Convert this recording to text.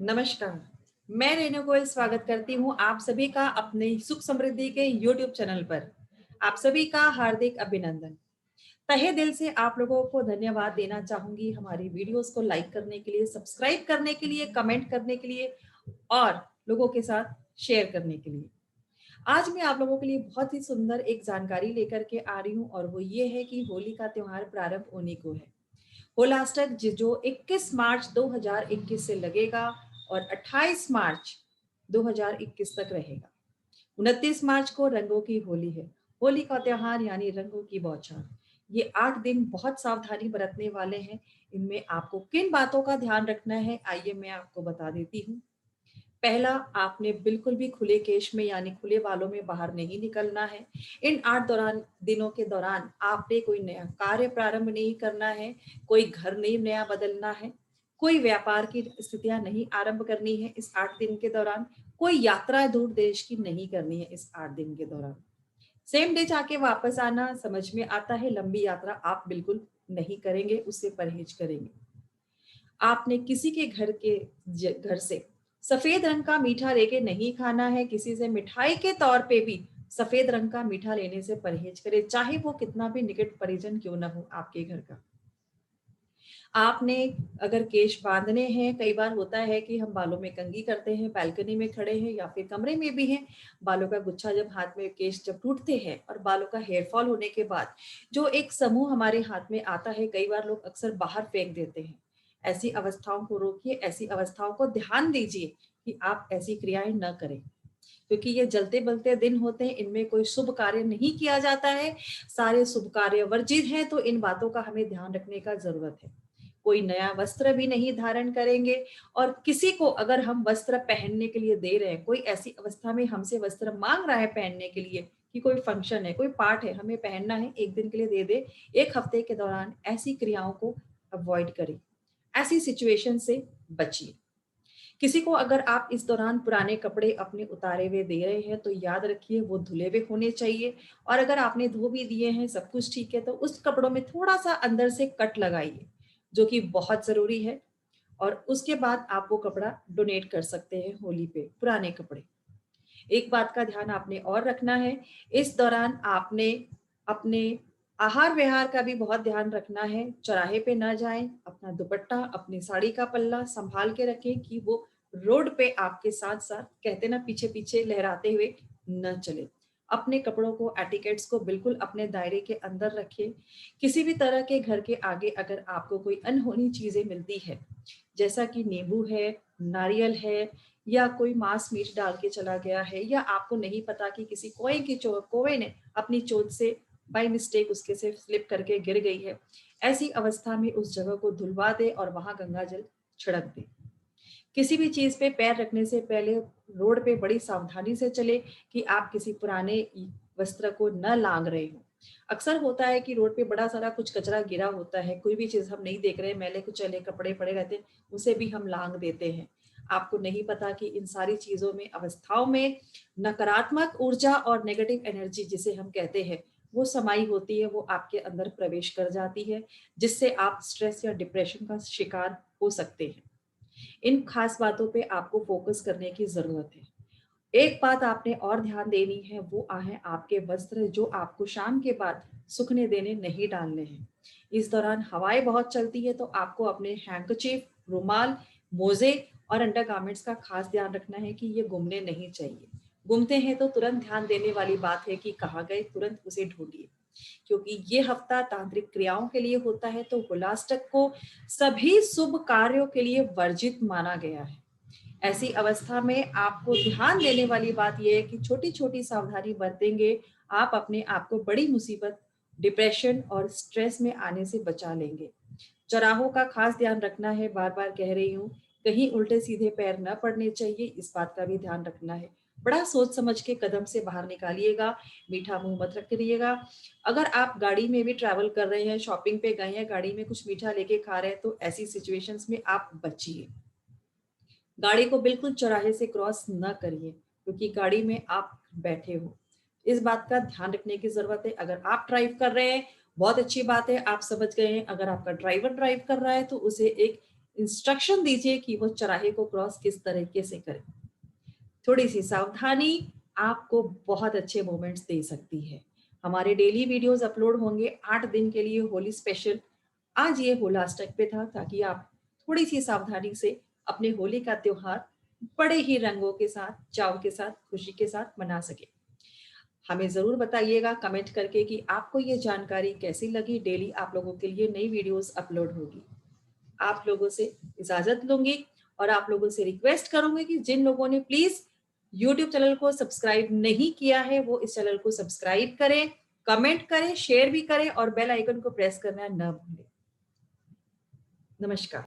नमस्कार। मैं रेणु गोयल स्वागत करती हूँ आप सभी का अपने सुख समृद्धि के YouTube चैनल पर। आप सभी का हार्दिक अभिनंदन। तहे दिल से आप लोगों को धन्यवाद देना चाहूंगी हमारी वीडियोस को लाइक करने के लिए, सब्सक्राइब करने के लिए, कमेंट करने के लिए और लोगों के साथ शेयर करने के लिए। आज मैं आप लोगों के लिए बहुत ही सुंदर एक जानकारी लेकर के आ रही हूँ और वो ये है कि होली का त्योहार प्रारंभ होने को है। होलाष्टक जो 21 मार्च 2021 से लगेगा और 28 मार्च 2021 तक रहेगा। 29 मार्च को रंगों की होली है। होली का त्योहार यानी रंगों की बौछार। ये 8 दिन बहुत सावधानी बरतने वाले हैं। इनमें आपको किन बातों का ध्यान रखना है, आइए मैं आपको बता देती हूँ। पहला, आपने बिल्कुल भी खुले केश में यानी खुले बालों में बाहर नहीं निकलना है। इन 8 दिनों के दौरान आपने कोई नया कार्य प्रारंभ नहीं करना है, कोई घर नहीं नया बदलना है, कोई व्यापार की स्थितियां नहीं आरंभ करनी है इस 8 दिन के दौरान, कोई यात्रा दूर देश की नहीं करनी है इस 8 दिन के दौरान। सेम डे जाके वापस आना समझ में आता है, लंबी यात्रा आप बिल्कुल नहीं करेंगे, उससे परहेज करेंगे। आपने किसी के घर से सफेद रंग का मीठा लेके नहीं खाना है। किसी से मिठाई के तौर पे भी सफेद रंग का मीठा लेने से परहेज करें, चाहे वो कितना भी निकट परिजन क्यों ना हो आपके घर का। आपने अगर केश बांधने हैं, कई बार होता है कि हम बालों में कंघी करते हैं, बालकनी में खड़े हैं या फिर कमरे में भी हैं, बालों का गुच्छा जब हाथ में केश जब टूटते हैं और बालों का हेयर फॉल होने के बाद जो एक समूह हमारे हाथ में आता है, कई बार लोग अक्सर बाहर फेंक देते हैं। ऐसी अवस्थाओं को रोकिए, ऐसी अवस्थाओं को ध्यान दीजिए कि आप ऐसी क्रियाएं न करें, क्योंकि ये जलते बलते दिन होते हैं, इनमें कोई शुभ कार्य नहीं किया जाता है, सारे शुभ कार्य वर्जित हैं। तो इन बातों का हमें ध्यान रखने का जरूरत है। कोई नया वस्त्र भी नहीं धारण करेंगे और किसी को अगर हम वस्त्र पहनने के लिए दे रहे हैं, कोई ऐसी अवस्था में हमसे वस्त्र मांग रहा है पहनने के लिए कि कोई फंक्शन है, कोई पार्ट है, हमें पहनना है, एक दिन के लिए दे दे, एक हफ्ते के दौरान ऐसी क्रियाओं को अवॉइड करें, ऐसी सिचुएशन से बचिए। किसी को अगर आप इस दौरान पुराने कपड़े अपने उतारे हुए दे रहे हैं तो याद रखिए वो धुले हुए होने चाहिए, और अगर आपने धो भी दिए हैं, सब कुछ ठीक है, तो उस कपड़ों में थोड़ा सा अंदर से कट लगाइए, जो कि बहुत जरूरी है। और उसके बाद आप वो कपड़ा डोनेट कर सकते हैं होली पे, पुराने कपड़े। एक बात का ध्यान आपने और रखना है, इस दौरान आपने अपने आहार विहार का भी बहुत ध्यान रखना है। चौराहे पे ना जाएं, अपना दुपट्टा, अपनी साड़ी का पल्ला संभाल के रखें कि वो रोड पे आपके साथ साथ, कहते ना, पीछे पीछे लहराते हुए न चले। अपने कपड़ों को, एटिकेट्स को बिल्कुल अपने दायरे के अंदर रखिए। किसी भी तरह के घर के आगे अगर आपको कोई अनहोनी चीजें मिलती है, जैसा कि नींबू है, नारियल है, या कोई मांस मीट डाल के चला गया है, या आपको नहीं पता कि किसी कौवे ने अपनी चोंच से बाय मिस्टेक उसके से स्लिप करके गिर गई है, ऐसी अवस्था में उस जगह को धुलवा दे और वहां गंगा जल छिड़क दे। किसी भी चीज पे पैर रखने से पहले रोड पे बड़ी सावधानी से चले कि आप किसी पुराने वस्त्र को न लांग रहे हो। अक्सर होता है कि रोड पे बड़ा सारा कुछ कचरा गिरा होता है, कोई भी चीज हम नहीं देख रहे, मैले कुचले कपड़े पड़े रहते हैं, उसे भी हम लांग देते हैं। आपको नहीं पता कि इन सारी चीजों में, अवस्थाओं में नकारात्मक ऊर्जा और नेगेटिव एनर्जी जिसे हम कहते हैं, वो समाई होती है, वो आपके अंदर प्रवेश कर जाती है, जिससे आप स्ट्रेस या डिप्रेशन का शिकार हो सकते हैं। इन खास बातों पे आपको फोकस करने की जरूरत है। एक बात आपने और ध्यान देनी है, वो है आपके वस्त्र जो आपको शाम के बाद सूखने देने नहीं डालने हैं। इस दौरान हवाएं बहुत चलती है, तो आपको अपने हैंकचीफ, रुमाल, मोजे और अंडरगारमेंट्स का खास ध्यान रखना है कि ये गुमने नहीं चाहिए। गुमते हैं तो तुरंत ध्यान देने वाली बात है कि कहाँ गए, तुरंत उसे ढूंढिए, क्योंकि ये हफ्ता तांत्रिक क्रियाओं के लिए होता है। तो होलाष्टक को सभी शुभ कार्यों के लिए वर्जित माना गया है। ऐसी अवस्था में आपको ध्यान देने वाली बात यह है कि छोटी छोटी सावधानी बरतेंगे, आप अपने आप को बड़ी मुसीबत, डिप्रेशन और स्ट्रेस में आने से बचा लेंगे। चौराहों का खास ध्यान रखना है, बार बार कह रही हूँ, कहीं उल्टे सीधे पैर न पड़ने चाहिए, इस बात का भी ध्यान रखना है। बड़ा सोच समझ के कदम से बाहर निकालिएगा, मीठा मुंह मत रखिएगा। अगर आप गाड़ी में भी ट्रैवल कर रहे हैं, शॉपिंग पे गए हैं, गाड़ी में कुछ मीठा लेके खा रहे हैं, तो ऐसी सिचुएशंस में आप बचिए। गाड़ी को बिल्कुल चौराहे से क्रॉस न करिए, क्योंकि गाड़ी में आप बैठे हो। इस बात का ध्यान रखने की जरूरत है। अगर आप ड्राइव कर रहे हैं, बहुत अच्छी बात है, आप समझ गए हैं। अगर आपका ड्राइवर ड्राइव कर रहा है तो उसे एक इंस्ट्रक्शन दीजिए कि वो चौराहे को क्रॉस किस तरीके से करें। थोड़ी सी सावधानी आपको बहुत अच्छे मोमेंट्स दे सकती है। हमारे डेली वीडियोस अपलोड होंगे 8 दिन के लिए होली स्पेशल। आज ये होलाष्टक पे था ताकि आप थोड़ी सी सावधानी से अपने होली का त्योहार बड़े ही रंगों के साथ, चाव के साथ, खुशी के साथ मना सके। हमें ज़रूर बताइएगा कमेंट करके कि आपको ये जानकारी कैसी लगी। डेली आप लोगों के लिए नई वीडियोस अपलोड होगी। आप लोगों से इजाज़त लूँगी और आप लोगों से रिक्वेस्ट करूँगी कि जिन लोगों ने प्लीज़ यूट्यूब चैनल को सब्सक्राइब नहीं किया है, वो इस चैनल को सब्सक्राइब करें, कमेंट करें, शेयर भी करें और बेल आइकन को प्रेस करना ना भूलें। नमस्कार।